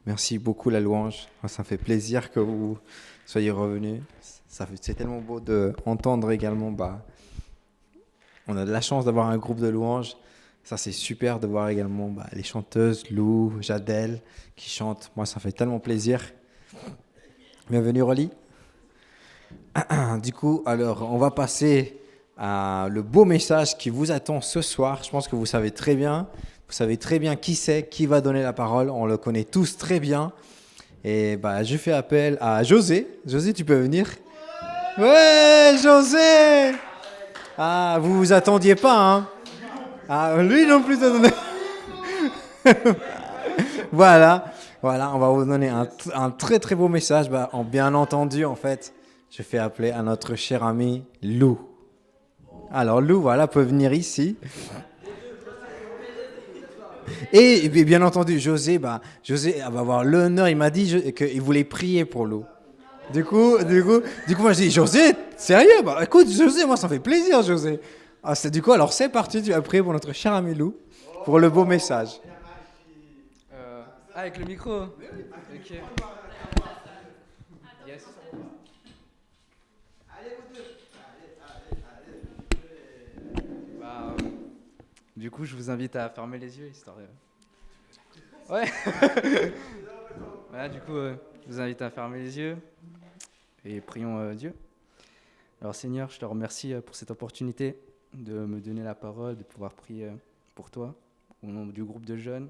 Merci beaucoup la louange. Ça me fait plaisir que vous soyez revenus. C'est tellement beau d'entendre également. On a de la chance d'avoir un groupe de louanges. Ça, c'est super de voir également les chanteuses, Lou, Jadel, qui chantent. Moi, ça fait tellement plaisir. Bienvenue, Rolly. Du coup, alors, on va passer à le beau message qui vous attend ce soir. Je pense que vous savez très bien. Vous savez très bien qui c'est, qui va donner la parole. On le connaît tous très bien. Et je fais appel à José. José, tu peux venir? Ouais, José! Ah, vous vous attendiez pas, hein? Ah, lui non plus. Voilà, on va vous donner un très très beau message. Bien entendu, en fait, je fais appeler à notre cher ami Lou. Alors Lou, voilà, peut venir ici. Et bien entendu, José va avoir l'honneur. Il m'a dit qu'il voulait prier pour Lou. Du coup, moi je dis, José, sérieux? Écoute, José, moi ça me fait plaisir, José. Alors c'est parti, tu vas prier pour notre cher ami Lou, pour le beau message. Avec le micro. Ok. Yes. Bah, du coup, je vous invite à fermer les yeux, histoire de... Ouais. Voilà, du coup, je vous invite à fermer les yeux et prions Dieu. Alors Seigneur, je te remercie pour cette opportunité de me donner la parole, de pouvoir prier pour toi, au nom du groupe de jeunes.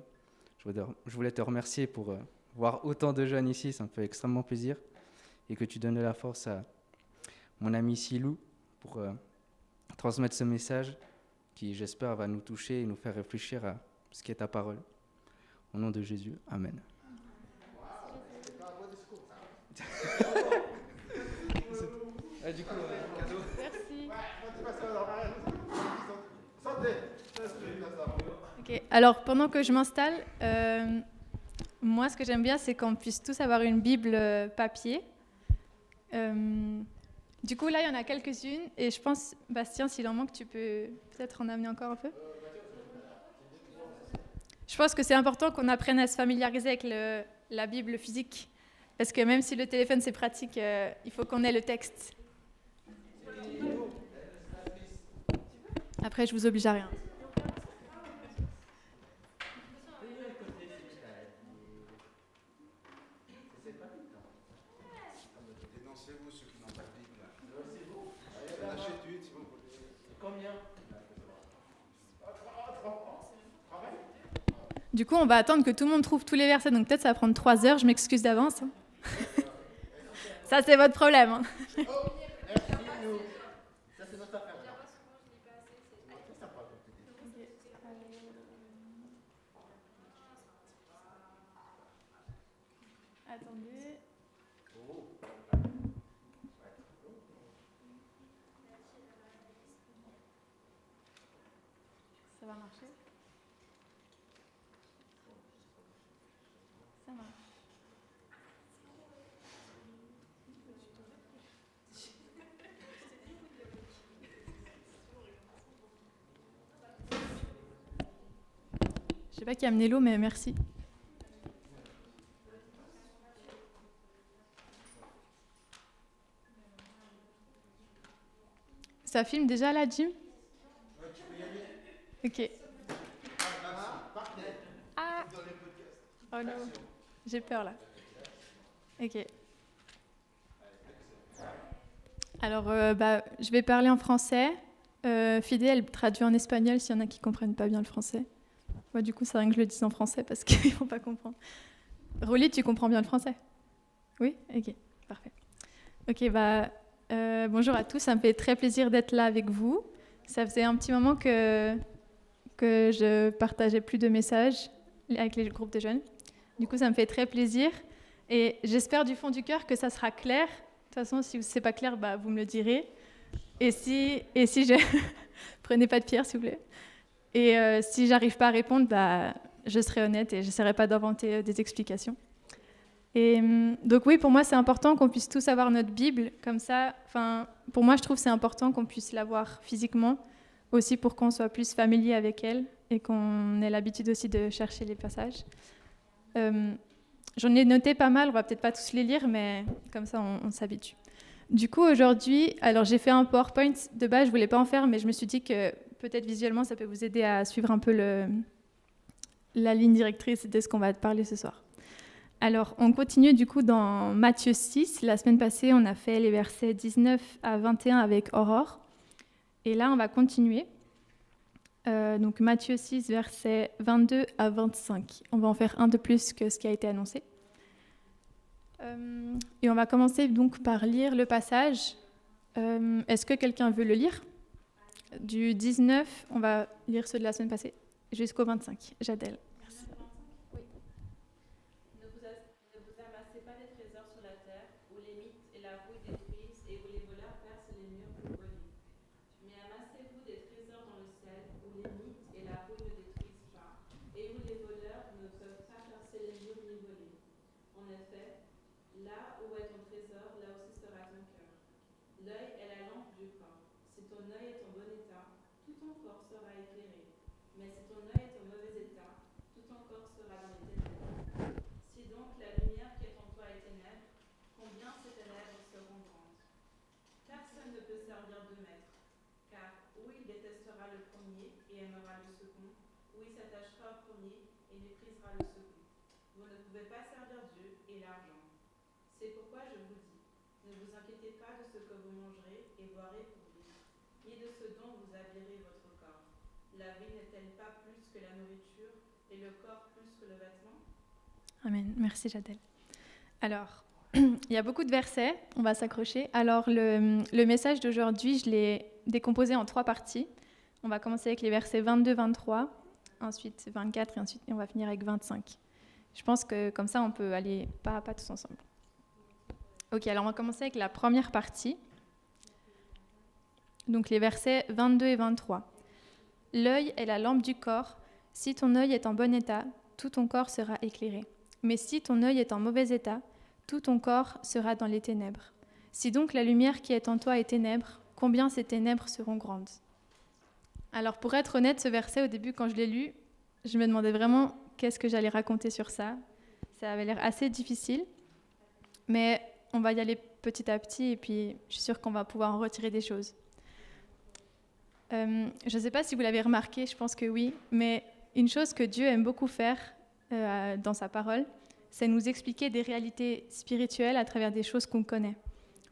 Je voulais te remercier pour voir autant de jeunes ici, ça me fait extrêmement plaisir. Et que tu donnes de la force à mon ami Silou pour transmettre ce message qui, j'espère, va nous toucher et nous faire réfléchir à ce qu'est ta parole. Au nom de Jésus, Amen. Du coup, cadeau. Merci. Ok, alors pendant que je m'installe, moi ce que j'aime bien c'est qu'on puisse tous avoir une Bible papier. Du coup là il y en a quelques-unes et je pense, Bastien, s'il en manque, tu peux peut-être en amener encore un peu. Je pense que c'est important qu'on apprenne à se familiariser avec la Bible physique parce que même si le téléphone c'est pratique, il faut qu'on ait le texte. Après je vous oblige à rien. Du coup, on va attendre que tout le monde trouve tous les versets, donc peut-être ça va prendre 3 heures, je m'excuse d'avance. Ça, c'est votre problème. Hein. Attendez. Ça va marcher? Ça marche. Je sais pas qui a amené l'eau, mais merci. Ça filme déjà là, Jim? Ok. Ah! Oh non, j'ai peur là. Ok. Alors, je vais parler en français. Fidé, elle traduit en espagnol s'il y en a qui ne comprennent pas bien le français. Moi, du coup, c'est rien que je le dise en français parce qu'ils ne vont pas comprendre. Rolly, tu comprends bien le français? Oui? Ok, parfait. Ok, bonjour à tous, ça me fait très plaisir d'être là avec vous. Ça faisait un petit moment que je partageais plus de messages avec les groupes de jeunes. Du coup, ça me fait très plaisir et j'espère du fond du cœur que ça sera clair. De toute façon, si ce n'est pas clair, vous me le direz. Et si je... Prenez pas de pierre, s'il vous plaît. Et si j'arrive pas à répondre, je serai honnête et j'essaierai pas d'inventer des explications. Et donc oui, pour moi, c'est important qu'on puisse tous avoir notre Bible. Comme ça, pour moi, je trouve que c'est important qu'on puisse l'avoir physiquement, aussi pour qu'on soit plus familier avec elle et qu'on ait l'habitude aussi de chercher les passages. J'en ai noté pas mal, on va peut-être pas tous les lire, mais comme ça on s'habitue. Du coup, aujourd'hui, alors j'ai fait un PowerPoint. De base, je voulais pas en faire, mais je me suis dit que peut-être visuellement, ça peut vous aider à suivre un peu la ligne directrice de ce qu'on va parler ce soir. Alors, on continue du coup dans Matthieu 6. La semaine passée, on a fait les versets 19 à 21 avec Aurore. Et là, on va continuer. Donc Matthieu 6, versets 22 à 25. On va en faire un de plus que ce qui a été annoncé. Et on va commencer donc par lire le passage. Est-ce que quelqu'un veut le lire? Du 19, on va lire ceux de la semaine passée, jusqu'au 25. Jadel. Merci. Oui. Ne vous amassez pas des trésors sur la terre, où les mythes et la rouille détruisent et où les voleurs percent les murs pour voler. Mais amassez-vous des trésors dans le ciel, où les mythes et la rouille ne détruisent pas, et où les voleurs ne peuvent pas percer les murs ni voler. En effet, là où est ton trésor, là aussi sera ton cœur. L'œil est la lampe du corps. Si ton œil est en bon état, tout ton corps sera éclairé. Mais si ton œil est en mauvais état, tout ton corps sera dans les ténèbres. Si donc la lumière qui est en toi est ténèbres, combien ces ténèbres seront grandes? Personne ne peut servir deux maîtres, car ou il détestera le premier et aimera le second, ou il s'attachera au premier et méprisera le second. Vous ne pouvez pas servir Dieu et l'argent. C'est pourquoi je vous dis, ne vous inquiétez pas de ce que vous mangerez et boirez pour vivre, ni de ce dont vous habillerez votre corps. La vie n'est-elle pas plus que la nourriture et le corps plus que le vêtement? Amen. Merci Jadel. Alors, il y a beaucoup de versets, on va s'accrocher. Alors, le message d'aujourd'hui, je l'ai décomposé en 3 parties. On va commencer avec les versets 22-23, ensuite 24 et on va finir avec 25. Je pense que comme ça, on peut aller pas à pas tous ensemble. Ok, alors on va commencer avec la première partie. Donc les versets 22 et 23. L'œil est la lampe du corps. Si ton œil est en bon état, tout ton corps sera éclairé. Mais si ton œil est en mauvais état, tout ton corps sera dans les ténèbres. Si donc la lumière qui est en toi est ténèbres, combien ces ténèbres seront grandes? Alors pour être honnête, ce verset, au début, quand je l'ai lu, je me demandais vraiment qu'est-ce que j'allais raconter sur ça. Ça avait l'air assez difficile, mais on va y aller petit à petit et puis je suis sûre qu'on va pouvoir en retirer des choses. Je ne sais pas si vous l'avez remarqué, je pense que oui, mais une chose que Dieu aime beaucoup faire dans sa parole, c'est nous expliquer des réalités spirituelles à travers des choses qu'on connaît.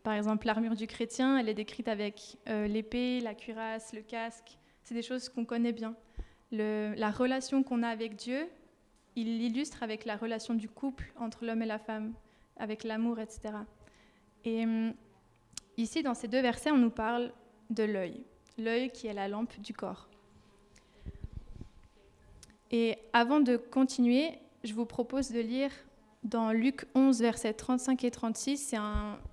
Par exemple, l'armure du chrétien, elle est décrite avec l'épée, la cuirasse, le casque. C'est des choses qu'on connaît bien. La relation qu'on a avec Dieu, il l'illustre avec la relation du couple entre l'homme et la femme, avec l'amour, etc. Et ici, dans ces 2 versets, on nous parle de l'œil. L'œil qui est la lampe du corps. Et avant de continuer, je vous propose de lire dans Luc 11, versets 35 et 36. C'est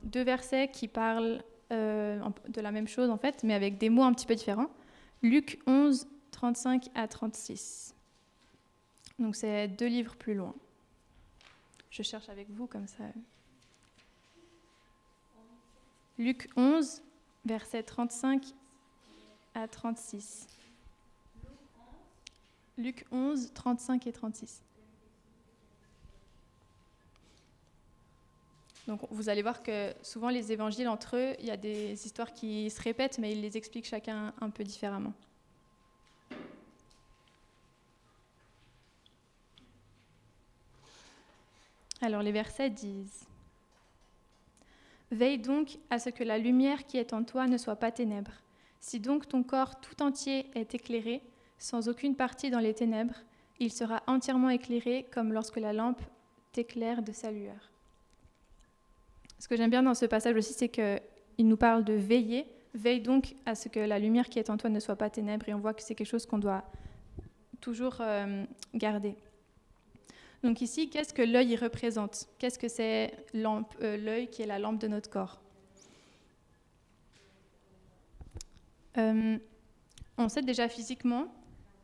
2 versets qui parlent de la même chose, en fait, mais avec des mots un petit peu différents. Luc 11, 35 à 36. Donc, c'est 2 livres plus loin. Je cherche avec vous, comme ça. Luc 11, versets 35 à 36. Luc 11, 35 et 36. Donc vous allez voir que souvent les évangiles entre eux, il y a des histoires qui se répètent, mais ils les expliquent chacun un peu différemment. Alors les versets disent: Veille donc à ce que la lumière qui est en toi ne soit pas ténèbres. Si donc ton corps tout entier est éclairé, sans aucune partie dans les ténèbres, il sera entièrement éclairé comme lorsque la lampe t'éclaire de sa lueur. Ce que j'aime bien dans ce passage aussi, c'est qu'il nous parle de veiller. Veille donc à ce que la lumière qui est en toi ne soit pas ténèbres, et on voit que c'est quelque chose qu'on doit toujours garder. Donc ici, qu'est-ce que l'œil représente? Qu'est-ce que c'est l'œil qui est la lampe de notre corps? On sait déjà physiquement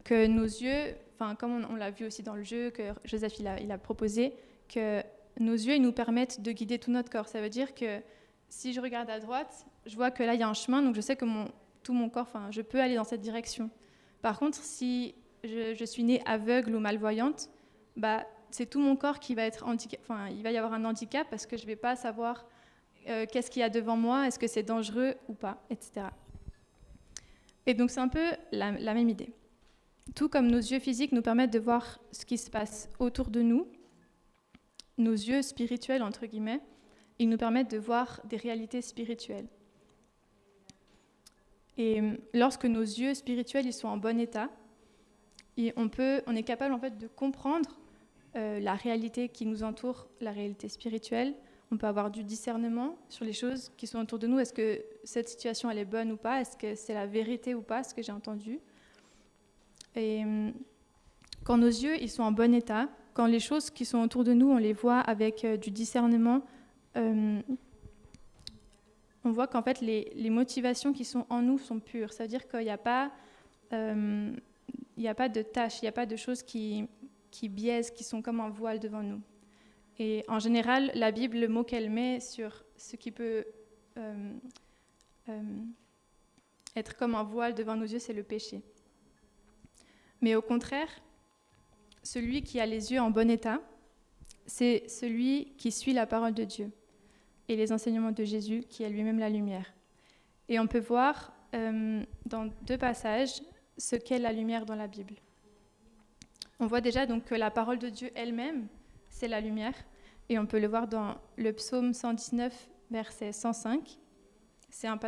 que nos yeux, comme on l'a vu aussi dans le jeu que Joseph il a proposé, que nos yeux ils nous permettent de guider tout notre corps. Ça veut dire que si je regarde à droite, je vois que là il y a un chemin, donc je sais que tout mon corps, je peux aller dans cette direction. Par contre, si je suis née aveugle ou malvoyante, c'est tout mon corps qui va être il va y avoir un handicap parce que je ne vais pas savoir qu'est-ce qu'il y a devant moi, est-ce que c'est dangereux ou pas, etc. Et donc c'est un peu la même idée. Tout comme nos yeux physiques nous permettent de voir ce qui se passe autour de nous, nos yeux spirituels, entre guillemets, ils nous permettent de voir des réalités spirituelles. Et lorsque nos yeux spirituels ils sont en bon état, on est capable en fait de comprendre la réalité qui nous entoure, la réalité spirituelle. On peut avoir du discernement sur les choses qui sont autour de nous. Est-ce que cette situation elle est bonne ou pas? Est-ce que c'est la vérité ou pas, ce que j'ai entendu? Et quand nos yeux ils sont en bon état, quand les choses qui sont autour de nous, on les voit avec du discernement, on voit qu'en fait les motivations qui sont en nous sont pures. Ça veut dire qu'il n'y a pas de tâches, il n'y a pas de choses qui biaisent, qui sont comme un voile devant nous. Et en général, la Bible, le mot qu'elle met sur ce qui peut être comme un voile devant nos yeux, c'est le péché. Mais au contraire, celui qui a les yeux en bon état, c'est celui qui suit la parole de Dieu et les enseignements de Jésus, qui est lui-même la lumière. Et on peut voir dans 2 passages ce qu'est la lumière dans la Bible. On voit déjà donc que la parole de Dieu elle-même, c'est la lumière, et on peut le voir dans le psaume 119, verset 105. C'est un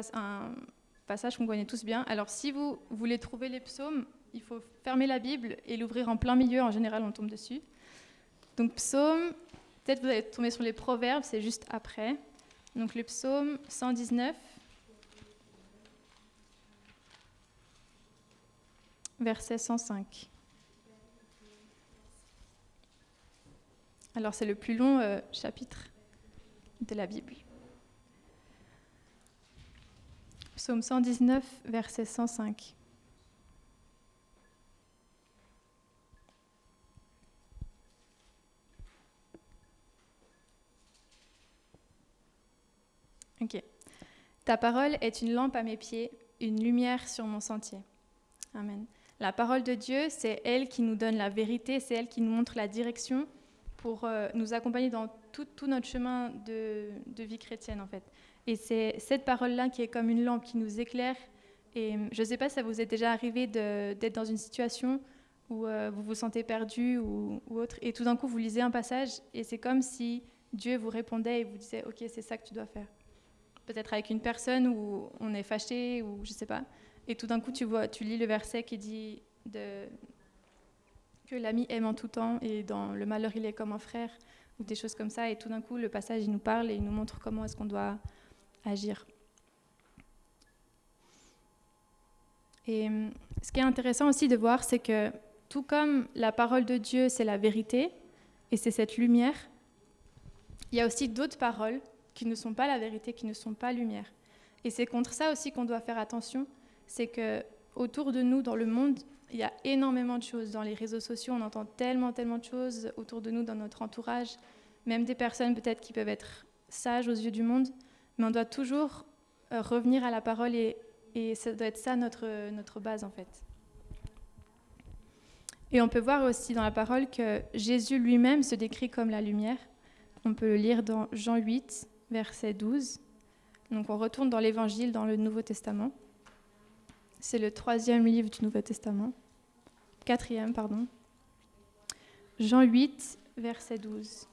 passage qu'on connaît tous bien. Alors si vous voulez trouver les psaumes, il faut fermer la Bible et l'ouvrir en plein milieu, en général on tombe dessus. Donc psaume, peut-être vous allez tomber sur les proverbes, c'est juste après. Donc le psaume 119, verset 105. Alors c'est le plus long chapitre de la Bible. Psaume 119, verset 105. Ok. Ta parole est une lampe à mes pieds, une lumière sur mon sentier. Amen. La parole de Dieu, c'est elle qui nous donne la vérité, c'est elle qui nous montre la direction pour nous accompagner dans tout notre chemin de vie chrétienne, en fait. Et c'est cette parole-là qui est comme une lampe qui nous éclaire. Et je ne sais pas si ça vous est déjà arrivé d'être dans une situation où vous vous sentez perdu ou autre, et tout d'un coup, vous lisez un passage, et c'est comme si Dieu vous répondait et vous disait « Ok, c'est ça que tu dois faire ». Peut-être avec une personne où on est fâché, ou je ne sais pas. Et tout d'un coup, tu lis le verset qui dit que l'ami aime en tout temps et dans le malheur, il est comme un frère, ou des choses comme ça. Et tout d'un coup, le passage, il nous parle et il nous montre comment est-ce qu'on doit agir. Et ce qui est intéressant aussi de voir, c'est que tout comme la parole de Dieu, c'est la vérité, et c'est cette lumière, il y a aussi d'autres paroles qui ne sont pas la vérité, qui ne sont pas lumière. Et c'est contre ça aussi qu'on doit faire attention, c'est que autour de nous, dans le monde, il y a énormément de choses. Dans les réseaux sociaux, on entend tellement de choses autour de nous, dans notre entourage, même des personnes peut-être qui peuvent être sages aux yeux du monde, mais on doit toujours revenir à la parole et ça doit être ça notre base en fait. Et on peut voir aussi dans la parole que Jésus lui-même se décrit comme la lumière. On peut le lire dans Jean 8, verset 12. Donc on retourne dans l'Évangile, dans le Nouveau Testament. C'est le 3e livre du Nouveau Testament. 4e, pardon. Jean 8, verset 12.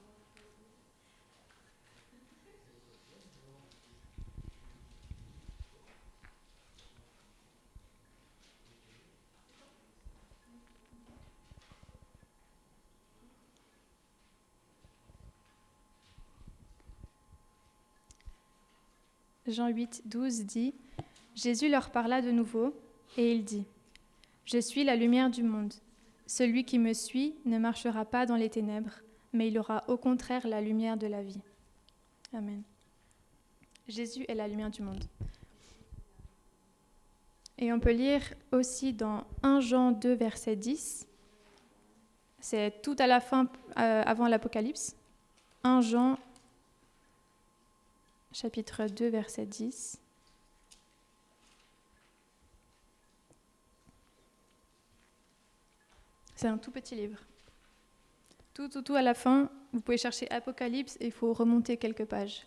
Jean 8, 12 dit « Jésus leur parla de nouveau, et il dit « Je suis la lumière du monde. Celui qui me suit ne marchera pas dans les ténèbres, mais il aura au contraire la lumière de la vie. » Amen. Jésus est la lumière du monde. Et on peut lire aussi dans 1 Jean 2, verset 10. C'est tout à la fin, avant l'Apocalypse. 1 Jean chapitre 2, verset 10. C'est un tout petit livre. tout à la fin, vous pouvez chercher Apocalypse et il faut remonter quelques pages.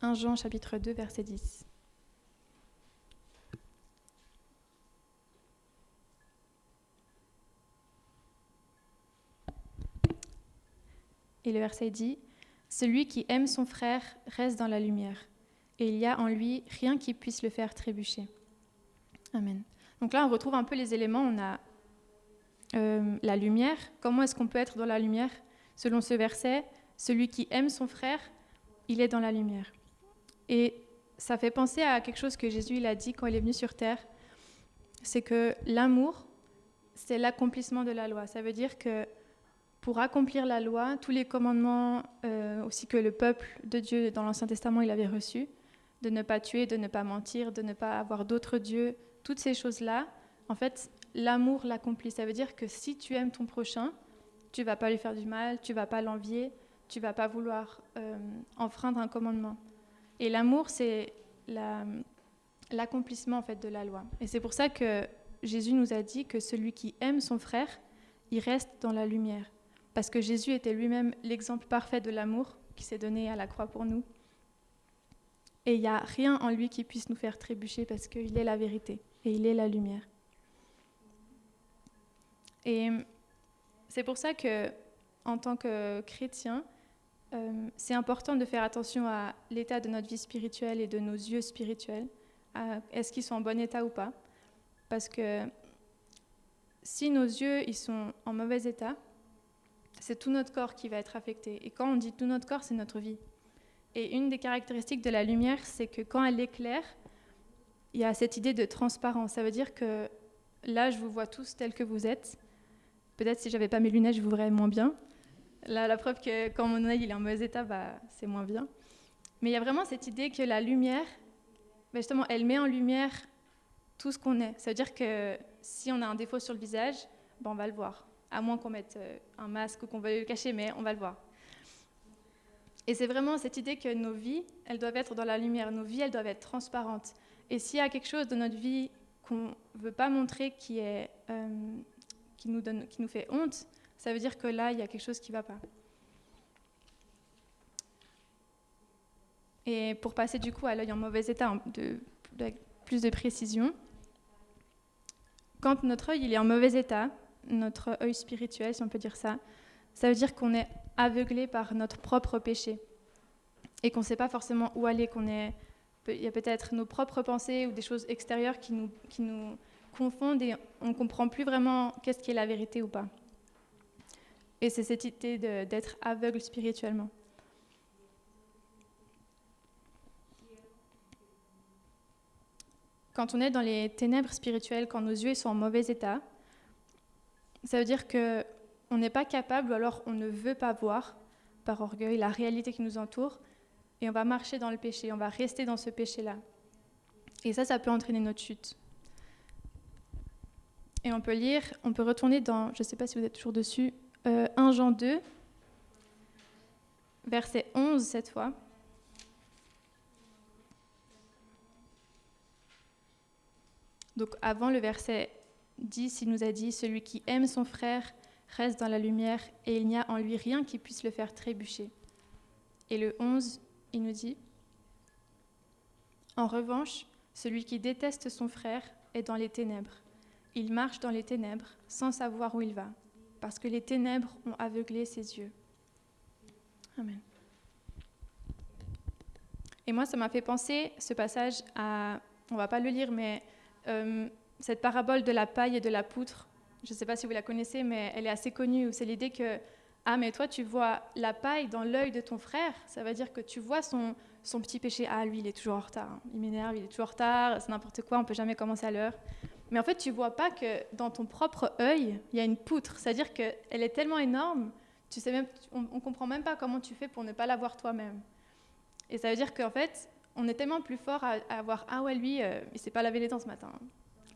1 Jean chapitre 2, verset 10. Et le verset dit « Celui qui aime son frère reste dans la lumière, et il y a en lui rien qui puisse le faire trébucher. » Amen. Donc là, on retrouve un peu les éléments. On a la lumière. Comment est-ce qu'on peut être dans la lumière? Selon ce verset, celui qui aime son frère, il est dans la lumière. Et ça fait penser à quelque chose que Jésus il a dit quand il est venu sur terre. C'est que l'amour, c'est l'accomplissement de la loi. Ça veut dire que pour accomplir la loi, tous les commandements aussi que le peuple de Dieu dans l'Ancien Testament il avait reçus, de ne pas tuer, de ne pas mentir, de ne pas avoir d'autres dieux, toutes ces choses-là, en fait, l'amour l'accomplit. Ça veut dire que si tu aimes ton prochain, tu ne vas pas lui faire du mal, tu ne vas pas l'envier, tu ne vas pas vouloir enfreindre un commandement. Et l'amour, c'est l'accomplissement en fait, de la loi. Et c'est pour ça que Jésus nous a dit que celui qui aime son frère, il reste dans la lumière. Parce que Jésus était lui-même l'exemple parfait de l'amour qui s'est donné à la croix pour nous. Et il n'y a rien en lui qui puisse nous faire trébucher parce qu'il est la vérité et il est la lumière. Et c'est pour ça que, en tant que chrétien, c'est important de faire attention à l'état de notre vie spirituelle et de nos yeux spirituels. Est-ce qu'ils sont en bon état ou pas? Parce que si nos yeux ils sont en mauvais état, c'est tout notre corps qui va être affecté. Et quand on dit tout notre corps, c'est notre vie. Et une des caractéristiques de la lumière, c'est que quand elle éclaire, il y a cette idée de transparence. Ça veut dire que là, je vous vois tous tels que vous êtes. Peut-être si je n'avais pas mes lunettes, je vous verrais moins bien. Là, la preuve que quand mon œil il est en mauvais état, c'est moins bien. Mais il y a vraiment cette idée que la lumière, justement, elle met en lumière tout ce qu'on est. Ça veut dire que si on a un défaut sur le visage, on va le voir. À moins qu'on mette un masque ou qu'on veuille le cacher, mais on va le voir. Et c'est vraiment cette idée que nos vies, elles doivent être dans la lumière. Nos vies, elles doivent être transparentes. Et s'il y a quelque chose de notre vie qu'on ne veut pas montrer qui nous fait honte, ça veut dire que là, il y a quelque chose qui ne va pas. Et pour passer du coup à l'œil en mauvais état, avec plus de précision, quand notre œil il est en mauvais état, notre œil spirituel, si on peut dire ça, ça veut dire qu'on est aveuglé par notre propre péché et qu'on ne sait pas forcément où aller, il y a peut-être nos propres pensées ou des choses extérieures qui nous confondent et on ne comprend plus vraiment qu'est-ce qui est la vérité ou pas. Et c'est cette idée d'être aveugle spirituellement. Quand on est dans les ténèbres spirituelles, quand nos yeux sont en mauvais état, ça veut dire qu'on n'est pas capable ou alors on ne veut pas voir, par orgueil, la réalité qui nous entoure et on va marcher dans le péché, on va rester dans ce péché-là. Et ça peut entraîner notre chute. Et on peut retourner dans, je ne sais pas si vous êtes toujours dessus, 1 Jean 2, verset 11 cette fois. Donc avant le verset 10, il nous a dit « Celui qui aime son frère reste dans la lumière et il n'y a en lui rien qui puisse le faire trébucher. » Et le 11, il nous dit « En revanche, celui qui déteste son frère est dans les ténèbres. Il marche dans les ténèbres sans savoir où il va, parce que les ténèbres ont aveuglé ses yeux. » Amen. Et moi, ça m'a fait penser, ce passage, à, on ne va pas le lire, mais cette parabole de la paille et de la poutre. Je ne sais pas si vous la connaissez, mais elle est assez connue. C'est l'idée que, mais toi, tu vois la paille dans l'œil de ton frère. Ça veut dire que tu vois son petit péché. Lui, il est toujours en retard. Hein. Il m'énerve, il est toujours en retard. C'est n'importe quoi, on ne peut jamais commencer à l'heure. Mais en fait, tu ne vois pas que dans ton propre œil, il y a une poutre. C'est-à-dire qu'elle est tellement énorme, on ne comprend même pas comment tu fais pour ne pas la voir toi-même. Et ça veut dire qu'en fait, on est tellement plus fort à voir « Ah ouais, lui, il ne s'est pas lavé les dents ce matin.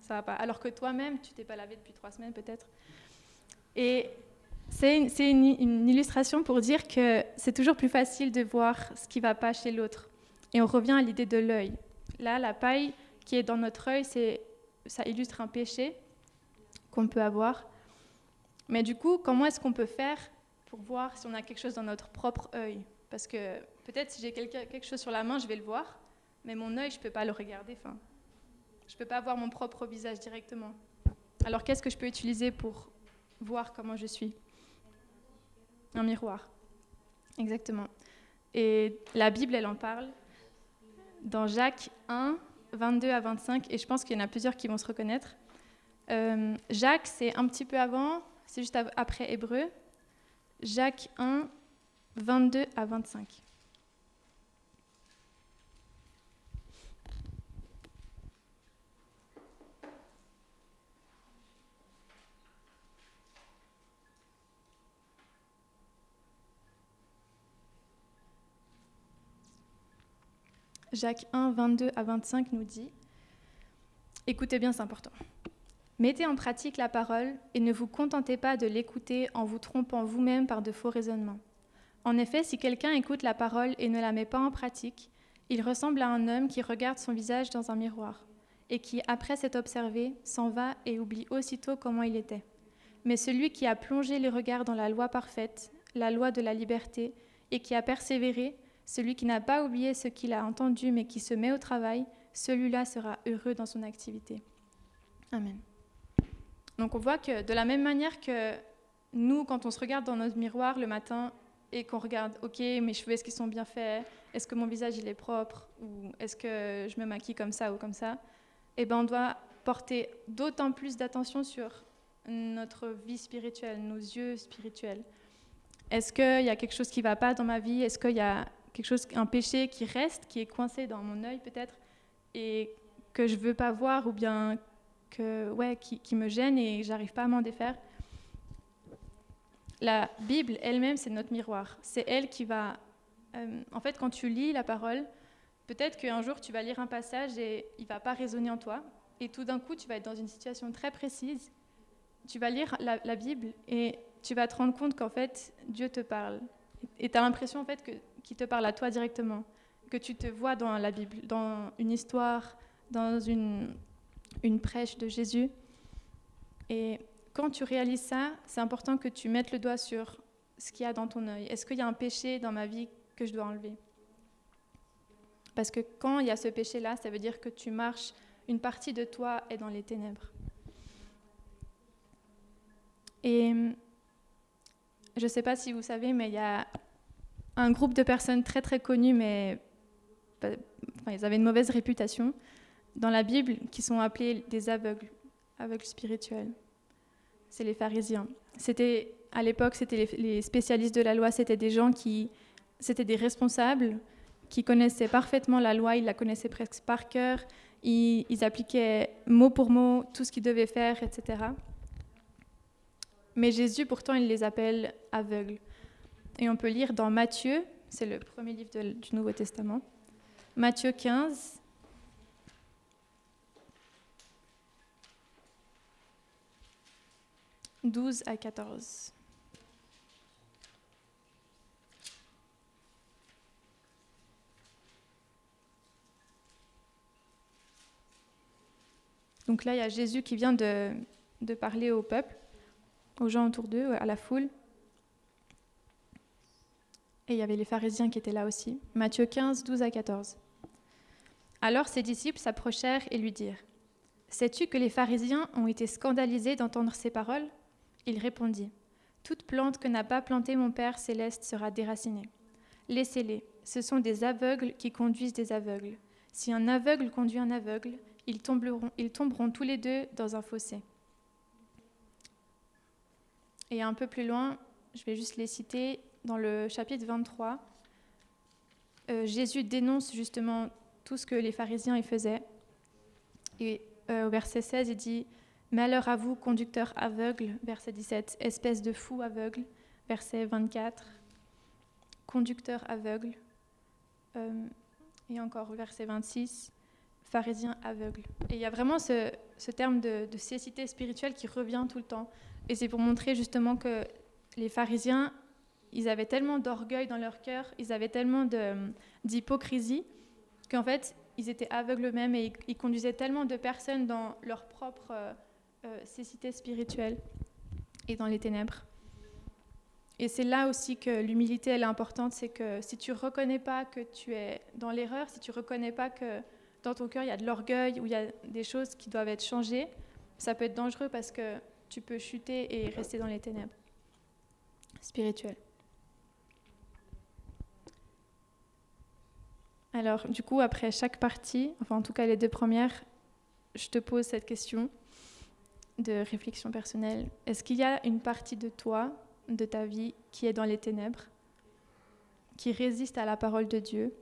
Ça va pas. » Alors que toi-même, tu ne t'es pas lavé depuis 3 semaines peut-être. Et c'est une illustration pour dire que c'est toujours plus facile de voir ce qui ne va pas chez l'autre. Et on revient à l'idée de l'œil. Là, la paille qui est dans notre œil, ça illustre un péché qu'on peut avoir. Mais du coup, comment est-ce qu'on peut faire pour voir si on a quelque chose dans notre propre œil? Parce que peut-être si j'ai quelque chose sur la main, je vais le voir, mais mon œil, je ne peux pas le regarder. Enfin, je ne peux pas voir mon propre visage directement. Alors qu'est-ce que je peux utiliser pour voir comment je suis? Un miroir. Exactement. Et la Bible, elle en parle dans Jacques 1, 22 à 25, et je pense qu'il y en a plusieurs qui vont se reconnaître. Jacques, c'est un petit peu avant, c'est juste après Hébreu. Jacques 1, 22 à 25. Jacques 1, 22 à 25 nous dit, écoutez bien, c'est important. Mettez en pratique la parole et ne vous contentez pas de l'écouter en vous trompant vous-même par de faux raisonnements. En effet, si quelqu'un écoute la parole et ne la met pas en pratique, il ressemble à un homme qui regarde son visage dans un miroir et qui, après s'être observé, s'en va et oublie aussitôt comment il était. Mais celui qui a plongé les regards dans la loi parfaite, la loi de la liberté, et qui a persévéré, celui qui n'a pas oublié ce qu'il a entendu mais qui se met au travail, celui-là sera heureux dans son activité. Amen. Donc on voit que de la même manière que nous, quand on se regarde dans notre miroir le matin et qu'on regarde, ok, mes cheveux, est-ce qu'ils sont bien faits? Est-ce que mon visage, il est propre? Ou est-ce que je me maquille comme ça ou comme ça? Eh bien, on doit porter d'autant plus d'attention sur notre vie spirituelle, nos yeux spirituels. Est-ce qu'il y a quelque chose qui ne va pas dans ma vie? Est-ce qu'il y a un péché qui reste, qui est coincé dans mon œil peut-être, et que je ne veux pas voir, ou bien qui me gêne et je n'arrive pas à m'en défaire? La Bible elle-même, c'est notre miroir. C'est elle qui va... en fait, quand tu lis la parole, peut-être qu'un jour, tu vas lire un passage et il ne va pas résonner en toi. Et tout d'un coup, tu vas être dans une situation très précise. Tu vas lire la Bible et tu vas te rendre compte qu'en fait, Dieu te parle. Et tu as l'impression en fait qu'il te parle à toi directement, que tu te vois dans la Bible, dans une histoire, dans une prêche de Jésus. Et quand tu réalises ça, c'est important que tu mettes le doigt sur ce qu'il y a dans ton œil. Est-ce qu'il y a un péché dans ma vie que je dois enlever? Parce que quand il y a ce péché-là, ça veut dire que tu marches, une partie de toi est dans les ténèbres. Et je ne sais pas si vous savez, mais il y a un groupe de personnes très très connues, mais ils avaient une mauvaise réputation dans la Bible, qui sont appelés des aveugles spirituels. C'est les pharisiens. À l'époque, c'était les spécialistes de la loi, c'était des gens c'était des responsables qui connaissaient parfaitement la loi, ils la connaissaient presque par cœur, ils appliquaient mot pour mot tout ce qu'ils devaient faire, etc. Mais Jésus, pourtant, il les appelle aveugles. Et on peut lire dans Matthieu, c'est le premier livre du Nouveau Testament, Matthieu 15, « 12 à 14. Donc là, il y a Jésus qui vient de parler au peuple, aux gens autour d'eux, à la foule. Et il y avait les pharisiens qui étaient là aussi. Matthieu 15, 12 à 14. Alors ses disciples s'approchèrent et lui dirent : « Sais-tu que les pharisiens ont été scandalisés d'entendre ces paroles ? » Il répondit : « Toute plante que n'a pas plantée mon Père céleste sera déracinée. Laissez-les, ce sont des aveugles qui conduisent des aveugles. Si un aveugle conduit un aveugle, ils tomberont tous les deux dans un fossé. » Et un peu plus loin, je vais juste les citer, dans le chapitre 23, Jésus dénonce justement tout ce que les pharisiens y faisaient. Et au verset 16, il dit : « Malheur à vous, conducteurs aveugles », verset 17, « Espèce de fous aveugles », verset 24, « Conducteurs aveugles », et encore verset 26, « Pharisiens aveugles ». Et il y a vraiment ce terme de cécité spirituelle qui revient tout le temps. Et c'est pour montrer justement que les pharisiens, ils avaient tellement d'orgueil dans leur cœur, ils avaient tellement d'hypocrisie, qu'en fait, ils étaient aveugles eux-mêmes et ils conduisaient tellement de personnes dans leur propre cécité spirituelle. et dans les ténèbres. Et c'est là aussi que l'humilité, elle est importante, c'est que si tu ne reconnais pas que tu es dans l'erreur, si tu ne reconnais pas que dans ton cœur, il y a de l'orgueil ou il y a des choses qui doivent être changées, ça peut être dangereux parce que tu peux chuter et rester dans les ténèbres spirituelles. Alors, du coup, après chaque partie, enfin en tout cas les 2 premières, je te pose cette question de réflexion personnelle. Est-ce qu'il y a une partie de toi, de ta vie, qui est dans les ténèbres, qui résiste à la parole de Dieu,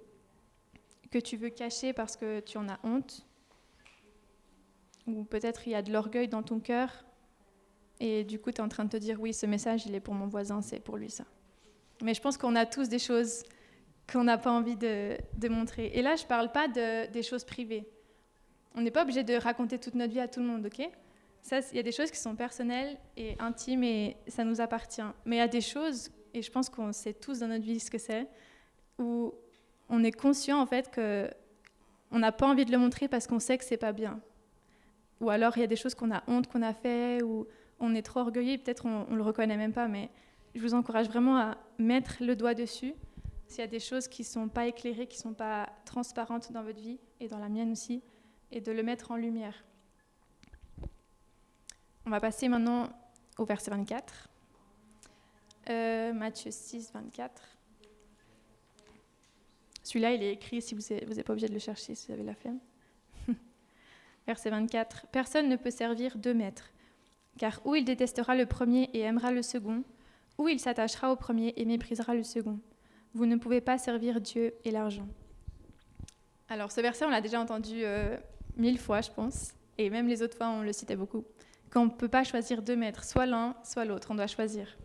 que tu veux cacher parce que tu en as honte, ou peut-être il y a de l'orgueil dans ton cœur, et du coup tu es en train de te dire, oui, ce message, il est pour mon voisin, c'est pour lui ça. Mais je pense qu'on a tous des choses qu'on n'a pas envie de montrer. Et là, je ne parle pas des choses privées. On n'est pas obligé de raconter toute notre vie à tout le monde, ok ? Ça, il y a des choses qui sont personnelles et intimes et ça nous appartient. Mais il y a des choses, et je pense qu'on sait tous dans notre vie ce que c'est, où on est conscient en fait qu'on n'a pas envie de le montrer parce qu'on sait que c'est pas bien. Ou alors il y a des choses qu'on a honte qu'on a fait, ou on est trop orgueilleux, peut-être on le reconnaît même pas, mais je vous encourage vraiment à mettre le doigt dessus s'il y a des choses qui sont pas éclairées, qui sont pas transparentes dans votre vie et dans la mienne aussi, et de le mettre en lumière. On va passer maintenant au verset 24. Matthieu 6, 24. Celui-là, il est écrit, si vous n'êtes pas obligé de le chercher, si vous avez la flemme. Verset 24. « Personne ne peut servir 2 maîtres, car ou il détestera le premier et aimera le second, ou il s'attachera au premier et méprisera le second. Vous ne pouvez pas servir Dieu et l'argent. » Alors, ce verset, on l'a déjà entendu 1000 fois, je pense, et même les autres fois, on le citait beaucoup. Qu'on ne peut pas choisir 2 maîtres, soit l'un, soit l'autre, on doit choisir.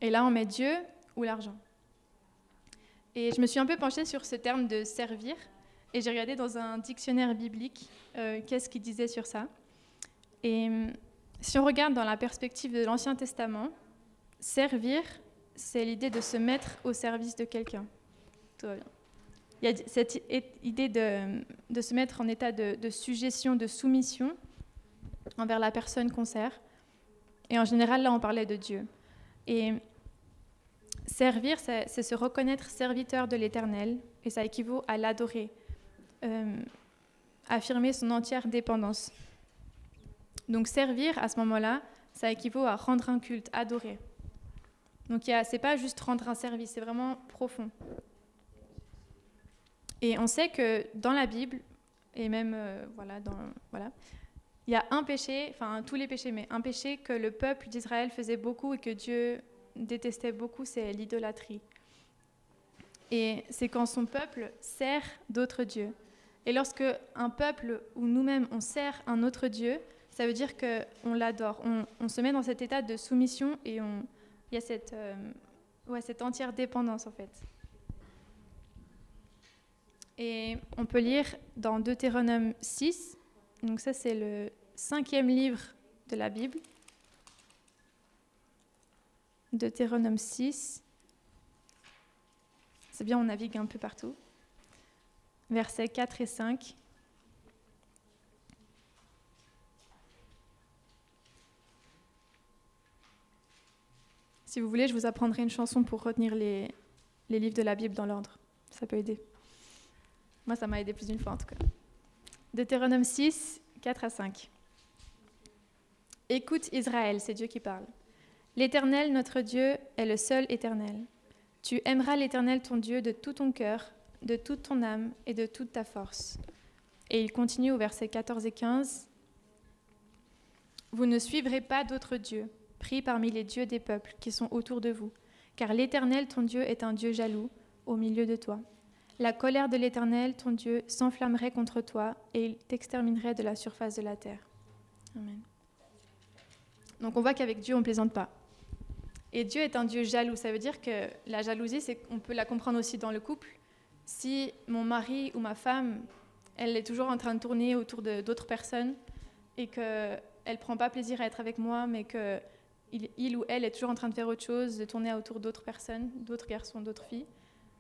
Et là, on met Dieu ou l'argent. Et je me suis un peu penchée sur ce terme de servir, et j'ai regardé dans un dictionnaire biblique qu'est-ce qu'il disait sur ça. Et si on regarde dans la perspective de l'Ancien Testament, servir, c'est l'idée de se mettre au service de quelqu'un. Tout va bien. Il y a cette idée de se mettre en état de sujétion, de soumission envers la personne qu'on sert. Et en général, là, on parlait de Dieu. Et servir, c'est se reconnaître serviteur de l'Éternel, et ça équivaut à l'adorer, affirmer son entière dépendance. Donc servir, à ce moment-là, ça équivaut à rendre un culte, adorer. Donc c'est pas juste rendre un service, c'est vraiment profond. Et on sait que dans la Bible, et même il y a un péché, enfin tous les péchés, mais un péché que le peuple d'Israël faisait beaucoup et que Dieu détestait beaucoup, c'est l'idolâtrie. Et c'est quand son peuple sert d'autres dieux. Et lorsque un peuple ou nous-mêmes on sert un autre Dieu, ça veut dire qu'on l'adore. On se met dans cet état de soumission et il y a cette entière dépendance en fait. Et on peut lire dans Deutéronome 6, donc ça c'est le 5e livre de la Bible. Deutéronome 6. C'est bien, on navigue un peu partout. Versets 4 et 5. Si vous voulez, je vous apprendrai une chanson pour retenir les livres de la Bible dans l'ordre. Ça peut aider. Moi, ça m'a aidé plus d'une fois en tout cas. Deutéronome 6, 4 à 5. Écoute Israël, c'est Dieu qui parle. L'Éternel, notre Dieu, est le seul éternel. Tu aimeras l'Éternel, ton Dieu, de tout ton cœur, de toute ton âme et de toute ta force. Et il continue au verset 14 et 15. Vous ne suivrez pas d'autres dieux, pris parmi les dieux des peuples qui sont autour de vous, car l'Éternel, ton Dieu, est un Dieu jaloux au milieu de toi. La colère de l'Éternel, ton Dieu, s'enflammerait contre toi et il t'exterminerait de la surface de la terre. Amen. Donc on voit qu'avec Dieu, on ne plaisante pas. Et Dieu est un Dieu jaloux. Ça veut dire que la jalousie, on peut la comprendre aussi dans le couple. Si mon mari ou ma femme, elle est toujours en train de tourner autour d'autres personnes et qu'elle ne prend pas plaisir à être avec moi, mais qu'il ou elle est toujours en train de faire autre chose, de tourner autour d'autres personnes, d'autres garçons, d'autres filles,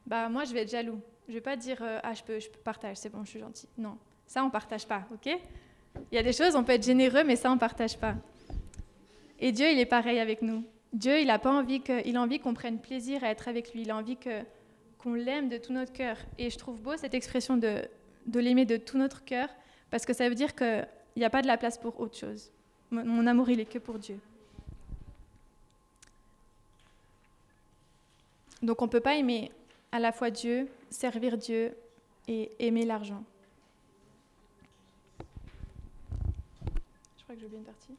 bah moi, je vais être jaloux. Je ne vais pas dire « je peux partager, c'est bon, je suis gentille ». Non, ça, on ne partage pas, ok ? Il y a des choses, on peut être généreux, mais ça, on ne partage pas. Et Dieu, il est pareil avec nous. Dieu, il a envie qu'on prenne plaisir à être avec lui. Il a envie qu'on l'aime de tout notre cœur. Et je trouve beau cette expression de l'aimer de tout notre cœur, parce que ça veut dire qu'il n'y a pas de la place pour autre chose. Mon amour, il est que pour Dieu. Donc on ne peut pas aimer à la fois Dieu, servir Dieu et aimer l'argent. Je crois que j'ai oublié une partie.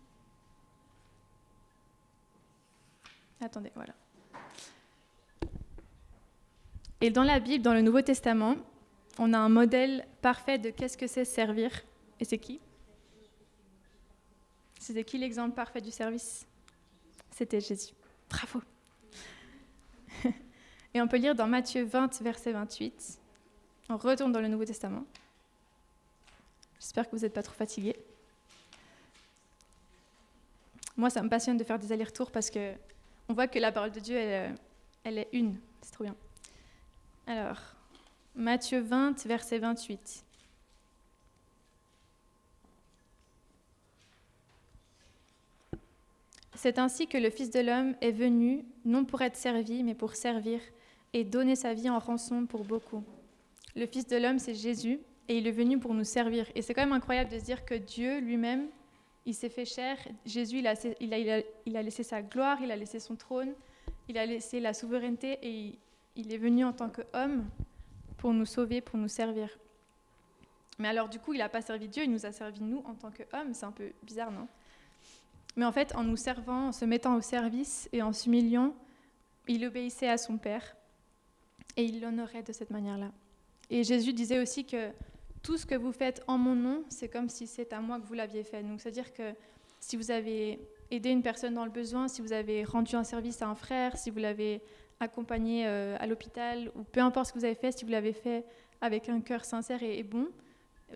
Attendez, voilà. Et dans la Bible, dans le Nouveau Testament, on a un modèle parfait de qu'est-ce que c'est servir. Et c'est qui ? C'était qui l'exemple parfait du service ? C'était Jésus. Bravo. Et on peut lire dans Matthieu 20, verset 28. On retourne dans le Nouveau Testament. J'espère que vous n'êtes pas trop fatigués. Moi, ça me passionne de faire des allers-retours parce que on voit que la parole de Dieu, elle est une. C'est trop bien. Alors, Matthieu 20, verset 28. C'est ainsi que le Fils de l'homme est venu, non pour être servi, mais pour servir et donner sa vie en rançon pour beaucoup. Le Fils de l'homme, c'est Jésus, et il est venu pour nous servir. Et c'est quand même incroyable de se dire que Dieu lui-même, il s'est fait chair. Jésus, il a laissé sa gloire, il a laissé son trône, il a laissé la souveraineté, et il est venu en tant qu'homme pour nous sauver, pour nous servir. Mais alors du coup, il n'a pas servi Dieu, il nous a servi nous en tant qu'hommes. C'est un peu bizarre, non ? Mais en fait, en nous servant, en se mettant au service et en s'humiliant, il obéissait à son Père et il l'honorait de cette manière-là. Et Jésus disait aussi que tout ce que vous faites en mon nom, c'est comme si c'est à moi que vous l'aviez fait. Donc, c'est-à-dire que si vous avez aidé une personne dans le besoin, si vous avez rendu un service à un frère, si vous l'avez accompagné à l'hôpital, ou peu importe ce que vous avez fait, si vous l'avez fait avec un cœur sincère et bon,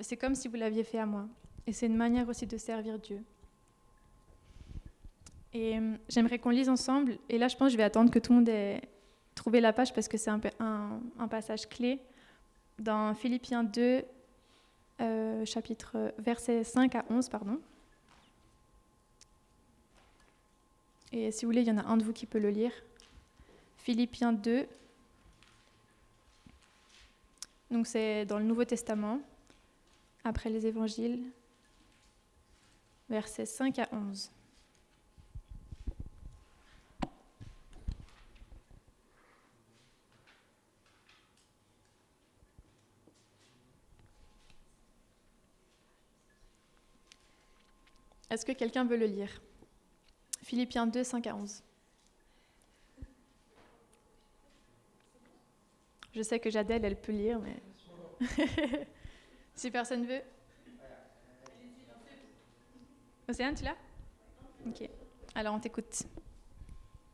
c'est comme si vous l'aviez fait à moi. Et c'est une manière aussi de servir Dieu. Et j'aimerais qu'on lise ensemble, et là je pense que je vais attendre que tout le monde ait trouvé la page parce que c'est un passage clé dans Philippiens 2, versets 5 à 11, pardon. Et si vous voulez, il y en a un de vous qui peut le lire. Philippiens 2, donc c'est dans le Nouveau Testament, après les évangiles, versets 5 à 11. Est-ce que quelqu'un veut le lire ? Philippiens 2, 5 à 11. Je sais que Jadelle, elle peut lire, mais... Si personne veut. Océane, tu l'as ? Ok. Alors, on t'écoute.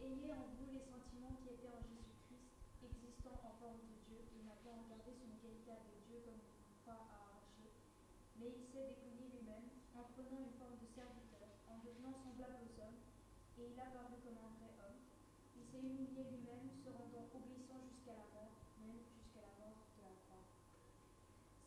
Ayez en vous les sentiments qui étaient en Jésus-Christ, existant en forme de Dieu, il n'a pas regardé son égalité avec Dieu comme une proie à arracher, mais il s'est dépouillé lui-même en prenant une forme de serviteur, en devenant semblable aux hommes, et il a paru comme un vrai homme. Il s'est humilié lui-même, se rendant obéissant jusqu'à la mort, même jusqu'à la mort de la croix.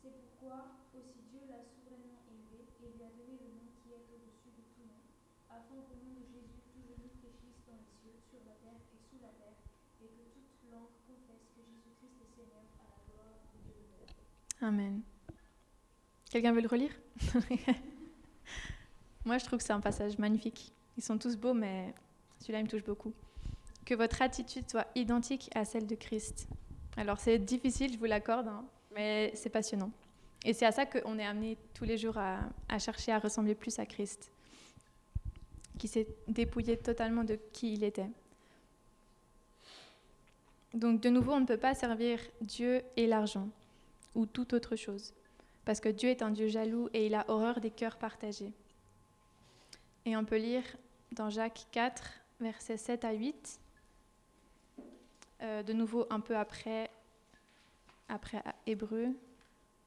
C'est pourquoi aussi Dieu l'a souverainement élevé et lui a donné le nom qui est au-dessus de tout nom, afin qu'au nom de Jésus, tout genou fléchisse dans les cieux, sur la terre et sous la terre, et que toute langue confesse que Jésus-Christ est Seigneur à la gloire de Dieu le Père. Amen. Quelqu'un veut le relire ? Moi, je trouve que c'est un passage magnifique. Ils sont tous beaux, mais celui-là, il me touche beaucoup. Que votre attitude soit identique à celle de Christ. Alors, c'est difficile, je vous l'accorde, hein, mais c'est passionnant. Et c'est à ça qu'on est amené tous les jours à chercher à ressembler plus à Christ, qui s'est dépouillé totalement de qui il était. Donc, de nouveau, on ne peut pas servir Dieu et l'argent, ou toute autre chose, parce que Dieu est un Dieu jaloux et il a horreur des cœurs partagés. Et on peut lire dans Jacques 4, versets 7 à 8, de nouveau un peu après Hébreu,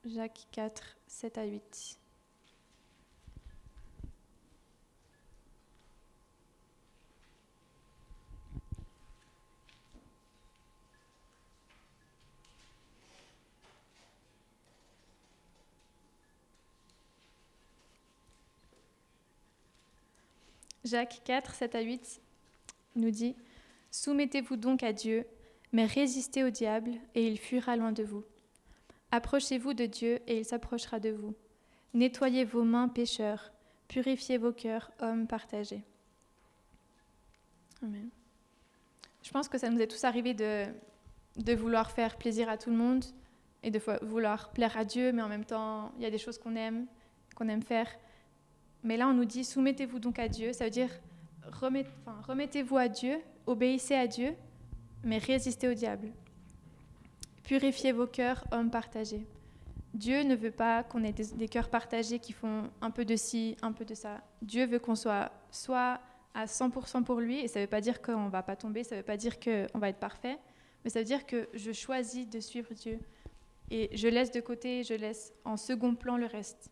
Jacques 4, 7 à 8. Jacques 4, 7 à 8 nous dit « Soumettez-vous donc à Dieu, mais résistez au diable, et il fuira loin de vous. Approchez-vous de Dieu, et il s'approchera de vous. Nettoyez vos mains, pécheurs, purifiez vos cœurs, hommes partagés. » Amen. Je pense que ça nous est tous arrivé de vouloir faire plaisir à tout le monde et de vouloir plaire à Dieu, mais en même temps, il y a des choses qu'on aime faire. Mais là, on nous dit, soumettez-vous donc à Dieu. Ça veut dire, remettez-vous à Dieu, obéissez à Dieu, mais résistez au diable. Purifiez vos cœurs, hommes partagés. Dieu ne veut pas qu'on ait des cœurs partagés qui font un peu de ci, un peu de ça. Dieu veut qu'on soit à 100% pour lui, et ça ne veut pas dire qu'on ne va pas tomber, ça ne veut pas dire qu'on va être parfait, mais ça veut dire que je choisis de suivre Dieu. Et je laisse de côté, je laisse en second plan le reste.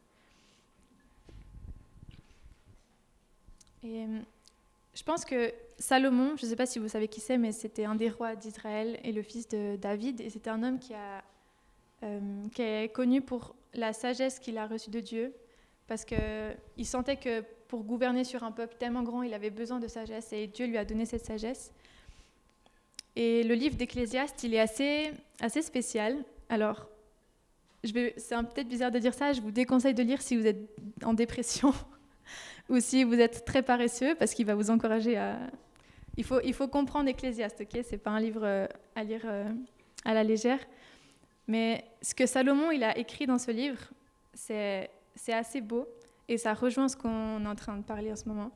Et je pense que Salomon, je ne sais pas si vous savez qui c'est, mais c'était un des rois d'Israël et le fils de David, et c'était un homme qui est connu pour la sagesse qu'il a reçue de Dieu, parce qu'il sentait que pour gouverner sur un peuple tellement grand, il avait besoin de sagesse, et Dieu lui a donné cette sagesse. Et le livre d'Ecclésiaste, il est assez spécial. Alors, c'est peut-être bizarre de dire ça, je vous déconseille de lire si vous êtes en dépression ou si vous êtes très paresseux, parce qu'il va vous encourager à... Il faut comprendre Ecclésiaste, ok ? C'est pas un livre à lire à la légère. Mais ce que Salomon il a écrit dans ce livre, c'est assez beau, et ça rejoint ce qu'on est en train de parler en ce moment,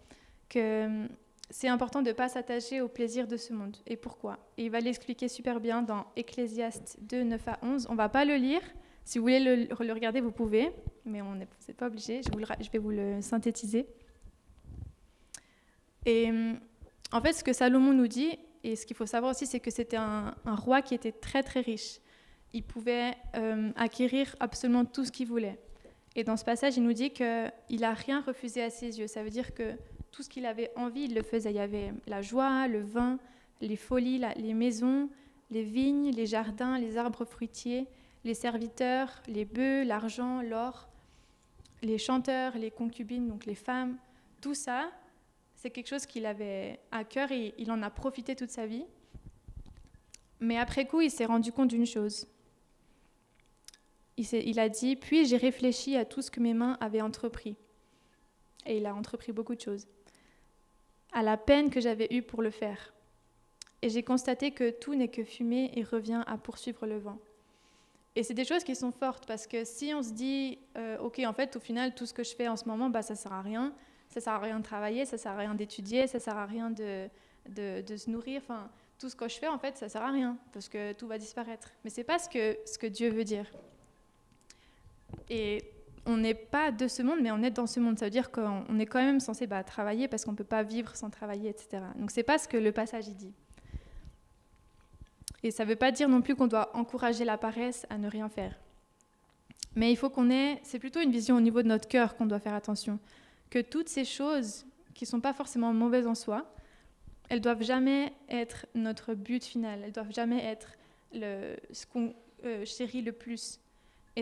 que c'est important de ne pas s'attacher au plaisir de ce monde. Et pourquoi ? Et il va l'expliquer super bien dans Ecclésiaste 2, 9 à 11. On ne va pas le lire. Si vous voulez le regarder, vous pouvez, mais vous n'êtes pas obligé. Je vais vous le synthétiser. Et en fait, ce que Salomon nous dit, et ce qu'il faut savoir aussi, c'est que c'était un roi qui était très très riche. Il pouvait acquérir absolument tout ce qu'il voulait. Et dans ce passage, il nous dit qu'il n'a rien refusé à ses yeux. Ça veut dire que tout ce qu'il avait envie, il le faisait. Il y avait la joie, le vin, les folies, les maisons, les vignes, les jardins, les arbres fruitiers, les serviteurs, les bœufs, l'argent, l'or, les chanteurs, les concubines, donc les femmes. Tout ça, c'est quelque chose qu'il avait à cœur et il en a profité toute sa vie. Mais après coup, il s'est rendu compte d'une chose. Il a dit « Puis j'ai réfléchi à tout ce que mes mains avaient entrepris. » Et il a entrepris beaucoup de choses. À la peine que j'avais eue pour le faire. Et j'ai constaté que tout n'est que fumée et revient à poursuivre le vent. Et c'est des choses qui sont fortes, parce que si on se dit ok, en fait, au final, tout ce que je fais en ce moment, ça ne sert à rien. Ça ne sert à rien de travailler, ça ne sert à rien d'étudier, ça ne sert à rien de se nourrir. Enfin, tout ce que je fais, en fait, ça ne sert à rien, parce que tout va disparaître. Mais ce n'est pas ce que Dieu veut dire. Et on n'est pas de ce monde, mais on est dans ce monde. Ça veut dire qu'on est quand même censé travailler, parce qu'on ne peut pas vivre sans travailler, etc. Donc, ce n'est pas ce que le passage y dit. Et ça ne veut pas dire non plus qu'on doit encourager la paresse à ne rien faire. Mais il faut c'est plutôt une vision au niveau de notre cœur qu'on doit faire attention. Que toutes ces choses qui ne sont pas forcément mauvaises en soi, elles ne doivent jamais être notre but final. Elles ne doivent jamais être ce qu'on chérit le plus. Et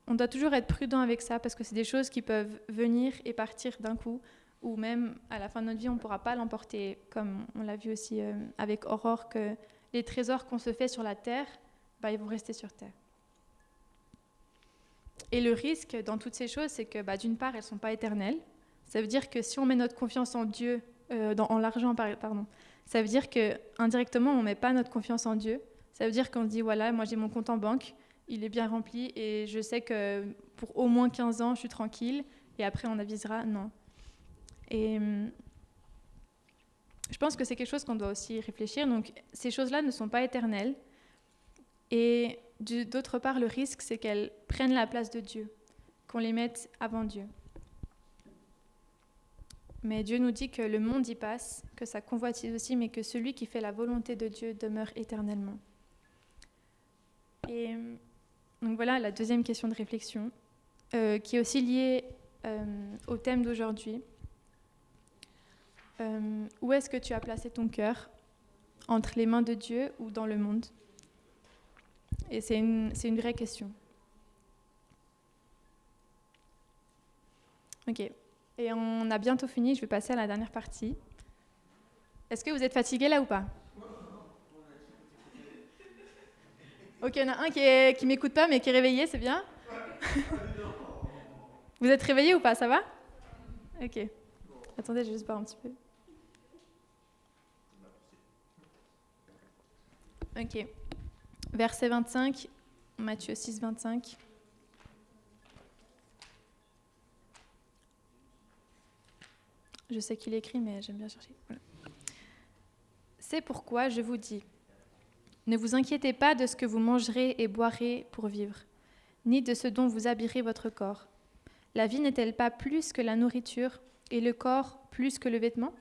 on doit toujours être prudent avec ça, parce que c'est des choses qui peuvent venir et partir d'un coup, ou même à la fin de notre vie, on ne pourra pas l'emporter, comme on l'a vu aussi avec Aurore, que les trésors qu'on se fait sur la terre, ils vont rester sur terre. Et le risque dans toutes ces choses, c'est que d'une part, elles ne sont pas éternelles. Ça veut dire que si on met notre confiance en Dieu, en l'argent, pardon, ça veut dire qu'indirectement, on ne met pas notre confiance en Dieu. Ça veut dire qu'on se dit, voilà, moi j'ai mon compte en banque, il est bien rempli et je sais que pour au moins 15 ans, je suis tranquille et après on avisera. Non. Et je pense que c'est quelque chose qu'on doit aussi réfléchir. Donc, ces choses-là ne sont pas éternelles. Et d'autre part, le risque, c'est qu'elles prennent la place de Dieu, qu'on les mette avant Dieu. Mais Dieu nous dit que le monde y passe, que ça convoitise aussi, mais que celui qui fait la volonté de Dieu demeure éternellement. Et donc voilà la deuxième question de réflexion, qui est aussi liée au thème d'aujourd'hui. Où est-ce que tu as placé ton cœur ? Entre les mains de Dieu ou dans le monde ? Et c'est une vraie question. Ok. Et on a bientôt fini, je vais passer à la dernière partie. Est-ce que vous êtes fatigués là ou pas? Ok, il y en a un qui m'écoute pas mais qui est réveillé, c'est bien. Vous êtes réveillés ou pas, ça va? Ok. Attendez, je vais juste boire un petit peu. Ok. Verset 25, Matthieu 6, 25. Je sais qu'il est écrit, mais j'aime bien chercher. Voilà. C'est pourquoi je vous dis, ne vous inquiétez pas de ce que vous mangerez et boirez pour vivre, ni de ce dont vous habillerez votre corps. La vie n'est-elle pas plus que la nourriture et le corps plus que le vêtement?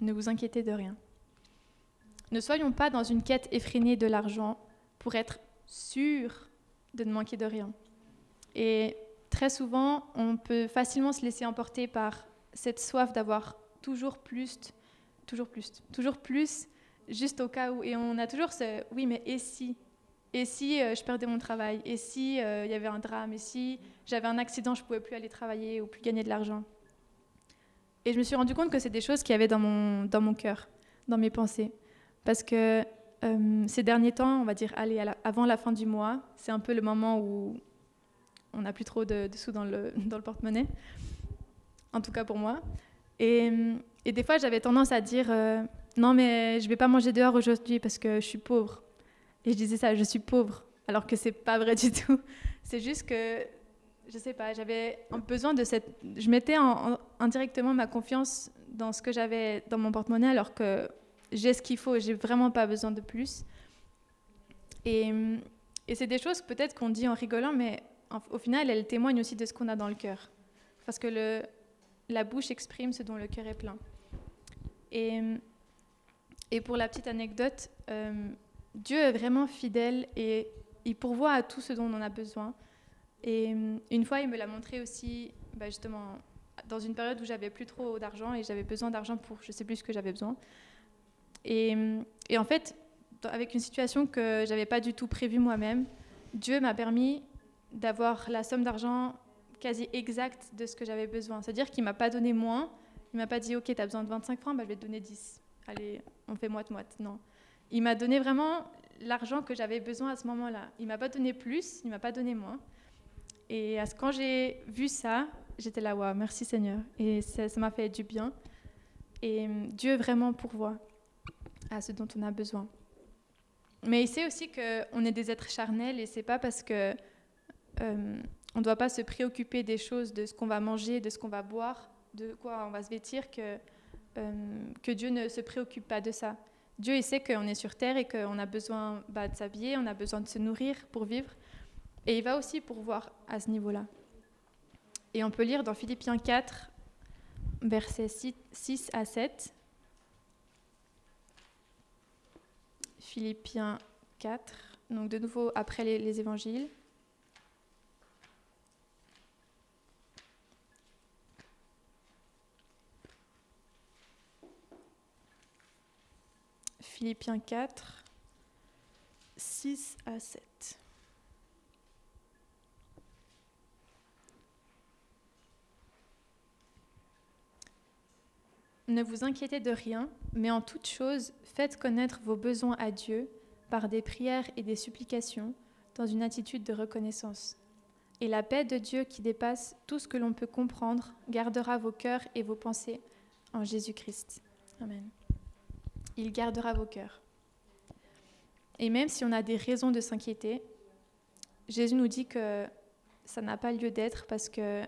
Ne vous inquiétez de rien. Ne soyons pas dans une quête effrénée de l'argent pour être sûrs de ne manquer de rien. Et très souvent, on peut facilement se laisser emporter par cette soif d'avoir toujours plus, juste au cas où. Et on a toujours ce « oui, mais et si je perdais mon travail? Et si il y avait un drame? Et si j'avais un accident, je ne pouvais plus aller travailler ou plus gagner de l'argent ?» Et je me suis rendu compte que c'est des choses qu'il y avait dans mon cœur, dans mes pensées. Parce que ces derniers temps, on va dire, avant la fin du mois, c'est un peu le moment où on n'a plus trop de sous dans le porte-monnaie, en tout cas pour moi. Et des fois, j'avais tendance à dire non, mais je ne vais pas manger dehors aujourd'hui parce que je suis pauvre. Et je disais ça, je suis pauvre, alors que ce n'est pas vrai du tout. C'est juste que, je ne sais pas, j'avais besoin de cette... Je mettais indirectement ma confiance dans ce que j'avais dans mon porte-monnaie, alors que j'ai ce qu'il faut, je n'ai vraiment pas besoin de plus. Et c'est des choses peut-être qu'on dit en rigolant, mais au final, elles témoignent aussi de ce qu'on a dans le cœur. Parce que la bouche exprime ce dont le cœur est plein. Et pour la petite anecdote, Dieu est vraiment fidèle et il pourvoit à tout ce dont on en a besoin. Et une fois, il me l'a montré aussi, justement, dans une période où j'avais plus trop d'argent et j'avais besoin d'argent pour je ne sais plus ce que j'avais besoin. Et en fait, avec une situation que je n'avais pas du tout prévue moi-même, Dieu m'a permis d'avoir la somme d'argent quasi exacte de ce que j'avais besoin. C'est-à-dire qu'il ne m'a pas donné moins, il ne m'a pas dit « Ok, tu as besoin de 25 francs, je vais te donner 10. Allez, on fait moite-moite. » Non. Il m'a donné vraiment l'argent que j'avais besoin à ce moment-là. Il ne m'a pas donné plus, il ne m'a pas donné moins. Et quand j'ai vu ça, j'étais là « Waouh, merci Seigneur. » Et ça m'a fait du bien. Et Dieu vraiment pourvoit à ce dont on a besoin. Mais il sait aussi qu'on est des êtres charnels et c'est pas parce que on ne doit pas se préoccuper des choses, de ce qu'on va manger, de ce qu'on va boire, de quoi on va se vêtir, que Dieu ne se préoccupe pas de ça. Dieu, il sait qu'on est sur terre et qu'on a besoin de s'habiller, on a besoin de se nourrir pour vivre. Et il va aussi pourvoir à ce niveau-là. Et on peut lire dans Philippiens 4, versets 6 à 7. Philippiens 4, donc de nouveau après les évangiles. Philippiens 4, 6 à 7. Ne vous inquiétez de rien, mais en toute chose, faites connaître vos besoins à Dieu par des prières et des supplications, dans une attitude de reconnaissance. Et la paix de Dieu qui dépasse tout ce que l'on peut comprendre gardera vos cœurs et vos pensées en Jésus-Christ. Amen. Il gardera vos cœurs. Et même si on a des raisons de s'inquiéter, Jésus nous dit que ça n'a pas lieu d'être parce que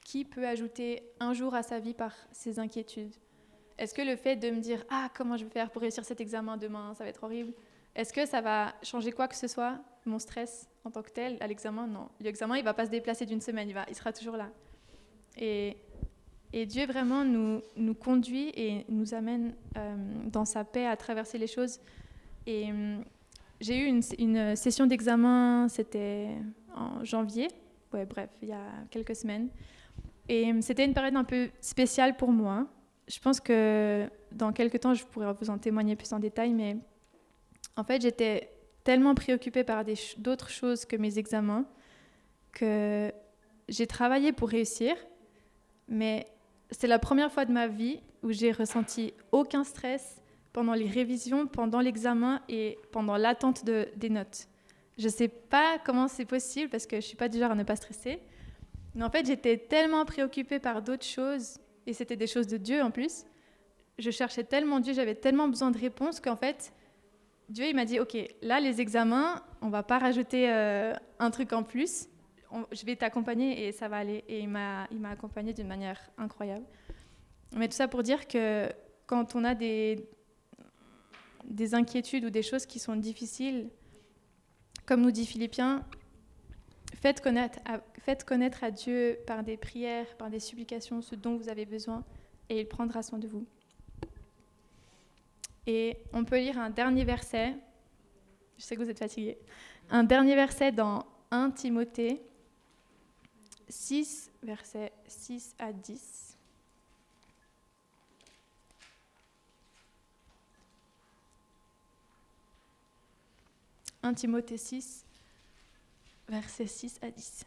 qui peut ajouter un jour à sa vie par ses inquiétudes? Est-ce que le fait de me dire « Ah, comment je vais faire pour réussir cet examen demain? Ça va être horrible. » Est-ce que ça va changer quoi que ce soit, mon stress en tant que tel, à l'examen? Non. L'examen, il ne va pas se déplacer d'une semaine, il sera toujours là. Et Dieu vraiment nous conduit et nous amène dans sa paix à traverser les choses. Et j'ai eu une session d'examen, c'était en janvier, il y a quelques semaines. Et c'était une période un peu spéciale pour moi. Je pense que dans quelques temps, je pourrais vous en témoigner plus en détail, mais en fait, j'étais tellement préoccupée par d'autres choses que mes examens que j'ai travaillé pour réussir, Mais c'est la première fois de ma vie où j'ai ressenti aucun stress pendant les révisions, pendant l'examen et pendant l'attente des notes. Je ne sais pas comment c'est possible parce que je ne suis pas du genre à ne pas stresser. Mais en fait, j'étais tellement préoccupée par d'autres choses, et c'était des choses de Dieu en plus. Je cherchais tellement Dieu, j'avais tellement besoin de réponses qu'en fait, Dieu il m'a dit, ok, là les examens, on ne va pas rajouter un truc en plus. Je vais t'accompagner et ça va aller. Et il m'a accompagnée d'une manière incroyable. Mais tout ça pour dire que quand on a des inquiétudes ou des choses qui sont difficiles, comme nous dit Philippiens, faites connaître à Dieu par des prières, par des supplications, ce dont vous avez besoin, et il prendra soin de vous. Et on peut lire un dernier verset, je sais que vous êtes fatigués, un dernier verset dans 1 Timothée 6, versets 6 à 10. « 1 Timothée 6, versets 6 à 10.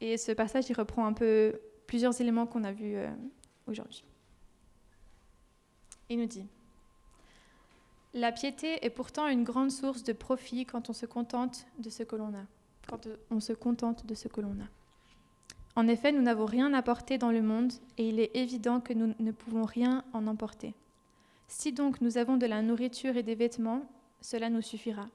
Et ce passage, il reprend un peu plusieurs éléments qu'on a vus aujourd'hui. Il nous dit « La piété est pourtant une grande source de profit quand on se contente de ce que l'on a. En effet, nous n'avons rien apporté dans le monde et il est évident que nous ne pouvons rien en emporter. Si donc nous avons de la nourriture et des vêtements, cela nous suffira.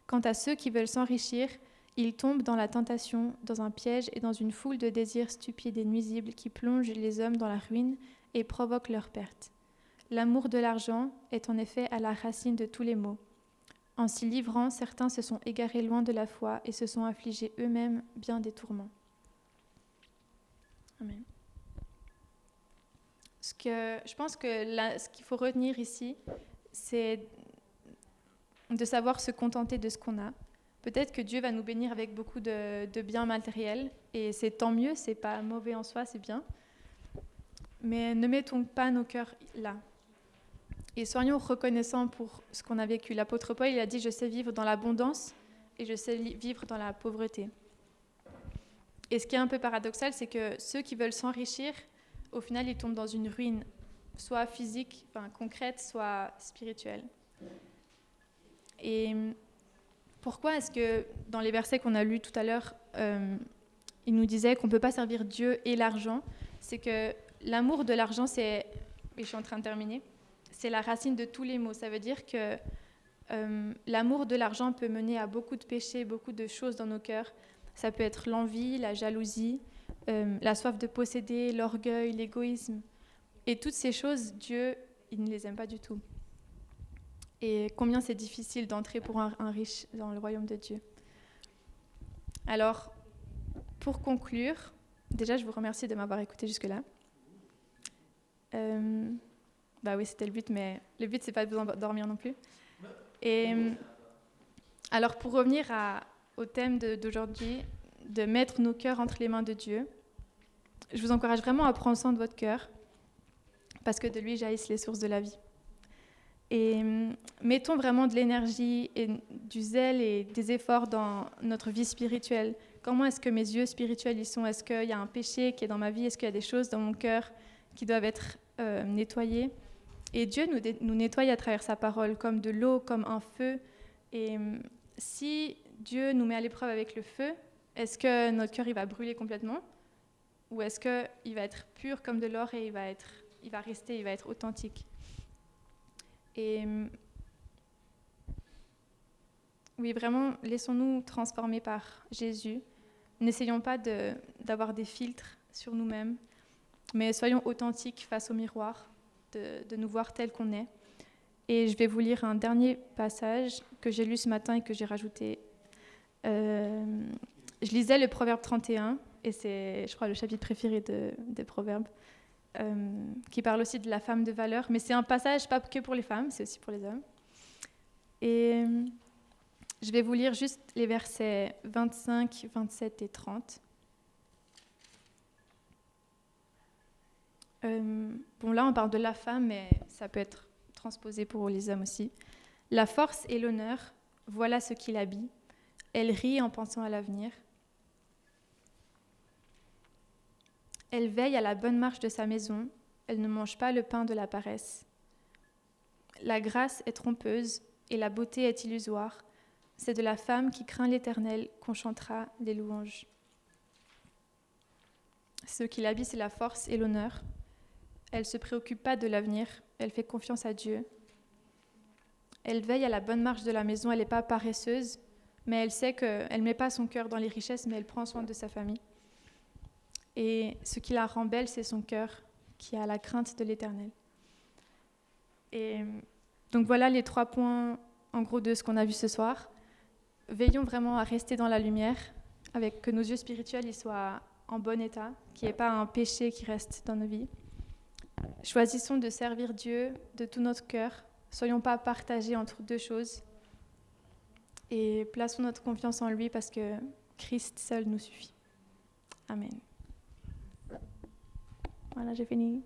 Quant à ceux qui veulent s'enrichir, ils tombent dans la tentation, dans un piège et dans une foule de désirs stupides et nuisibles qui plongent les hommes dans la ruine et provoquent leur perte. L'amour de l'argent est en effet à la racine de tous les maux. En s'y livrant, certains se sont égarés loin de la foi et se sont affligés eux-mêmes bien des tourments. » Amen. Je pense que là, ce qu'il faut retenir ici, c'est de savoir se contenter de ce qu'on a. Peut-être que Dieu va nous bénir avec beaucoup de biens matériels, et c'est tant mieux, c'est pas mauvais en soi, c'est bien. Mais ne mettons pas nos cœurs là. Et soyons reconnaissants pour ce qu'on a vécu. L'apôtre Paul, il a dit « Je sais vivre dans l'abondance et je sais vivre dans la pauvreté ». Et ce qui est un peu paradoxal, c'est que ceux qui veulent s'enrichir, au final, ils tombent dans une ruine, soit physique, concrète, soit spirituelle. Et pourquoi est-ce que dans les versets qu'on a lus tout à l'heure, il nous disait qu'on ne peut pas servir Dieu et l'argent? C'est que l'amour de l'argent, et je suis en train de terminer, c'est la racine de tous les maux. Ça veut dire que l'amour de l'argent peut mener à beaucoup de péchés, beaucoup de choses dans nos cœurs. Ça peut être l'envie, la jalousie, la soif de posséder, l'orgueil, l'égoïsme. Et toutes ces choses, Dieu, il ne les aime pas du tout. Et combien c'est difficile d'entrer pour un riche dans le royaume de Dieu. Alors, pour conclure, déjà, je vous remercie de m'avoir écouté jusque-là. Oui, c'était le but, mais le but, c'est pas de vous endormir non plus. Et alors, pour revenir au thème d'aujourd'hui, de mettre nos cœurs entre les mains de Dieu, je vous encourage vraiment à prendre soin de votre cœur, parce que de lui jaillissent les sources de la vie. Et mettons vraiment de l'énergie et du zèle et des efforts dans notre vie spirituelle. Comment est-ce que mes yeux spirituels y sont? Est-ce qu'il y a un péché qui est dans ma vie? Est-ce qu'il y a des choses dans mon cœur qui doivent être nettoyées? Et Dieu nous nettoie à travers sa parole, comme de l'eau, comme un feu. Et si Dieu nous met à l'épreuve avec le feu, est-ce que notre cœur il va brûler complètement? Ou est-ce qu'il va être pur comme de l'or et il va être authentique? Et oui, vraiment, laissons-nous transformer par Jésus. N'essayons pas d'avoir des filtres sur nous-mêmes, mais soyons authentiques face au miroir, de nous voir tels qu'on est. Et je vais vous lire un dernier passage que j'ai lu ce matin et que j'ai rajouté. Je lisais le Proverbe 31, et c'est, je crois, le chapitre préféré des Proverbes. Qui parle aussi de la femme de valeur, mais c'est un passage pas que pour les femmes, c'est aussi pour les hommes. Et je vais vous lire juste les versets 25, 27 et 30. Là, on parle de la femme, mais ça peut être transposé pour les hommes aussi. La force et l'honneur, voilà ce qui l'habille. Elle rit en pensant à l'avenir. Elle veille à la bonne marche de sa maison. Elle ne mange pas le pain de la paresse. La grâce est trompeuse et la beauté est illusoire. C'est de la femme qui craint l'Éternel qu'on chantera les louanges. Ce qui l'habille, c'est la force et l'honneur. Elle ne se préoccupe pas de l'avenir. Elle fait confiance à Dieu. Elle veille à la bonne marche de la maison. Elle n'est pas paresseuse, mais elle sait qu'elle ne met pas son cœur dans les richesses, mais elle prend soin de sa famille. Et ce qui la rend belle, c'est son cœur qui a la crainte de l'Éternel. Et donc voilà les 3 points en gros de ce qu'on a vu ce soir. Veillons vraiment à rester dans la lumière, avec que nos yeux spirituels ils soient en bon état, qu'il n'y ait pas un péché qui reste dans nos vies. Choisissons de servir Dieu de tout notre cœur. Soyons pas partagés entre 2 choses. Et plaçons notre confiance en lui parce que Christ seul nous suffit. Amen. Voilà, j'ai fini.